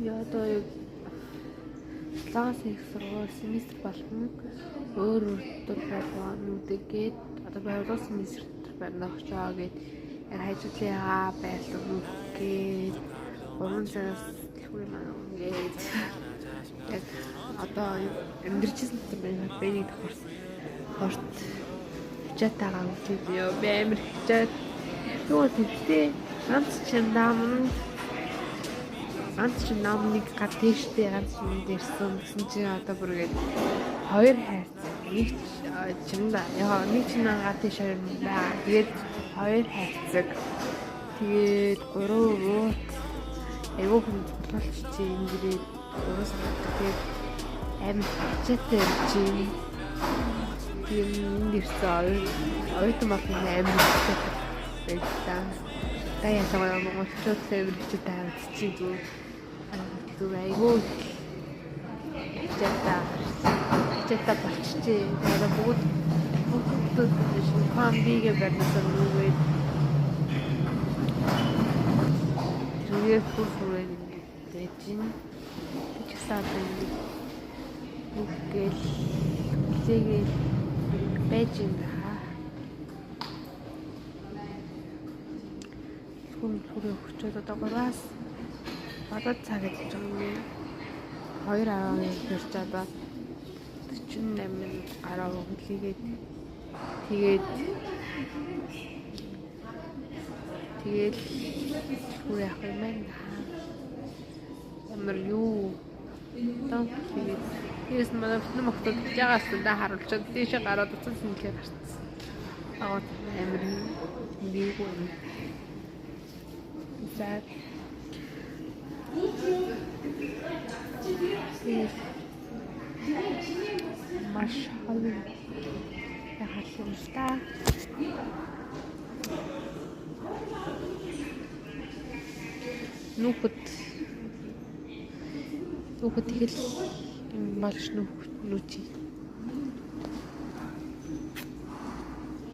Би одоо лагаас их сургууль семестр болгон өөр програмуудгээд одоо баярлал семестр байна очоо гээд яг хайжлаа байлгүй гээд 3 цагаас дэлгүүр маань ингээд яг одоо амьдрчсэн юм байна тохорс хорт хичээтагаа үгүй ёо би амир хичээд юу тэгтээ ганц намныг гад тийштэй ганц юм дэрсэн гэсэн чинь одоо бүр гээд хоёр хайц нэг чинда яа нэг чинь гад тийш байна тэгээд хоёр хайцаг тэгээд гурав айгуу хүн болч чи ингээд гурав сар тэгээд амир хичээтэй чинь юм дэрсэн ойтон болон амир хичээтэй байсан. Таяа саваа монголчууд фэврит тавьд чи зүг айгуу хичээтэй болчихжээ. Тэгээд бүгд комбигээ барьсан нүгээр зүгээр хүрээ ингээд чинь чисаад үгээл зэгээ бэжин хүн хүрээ өгчөөд одоо 3-аас одоо цаг гэж юм. 2:10 хүрч одоо 48 минут гараа өглийгээд тэгээд хүрээ авах юм байна. Ямар юу тав тэгээд eerst maar dan mag dat jagаас да харуулчаад тийшээ гараад уцан сэнгэлээ гарцсан. Аа амир нэггүй юм. За маш хавь яхалтай нүхт тэгэл болж нүчи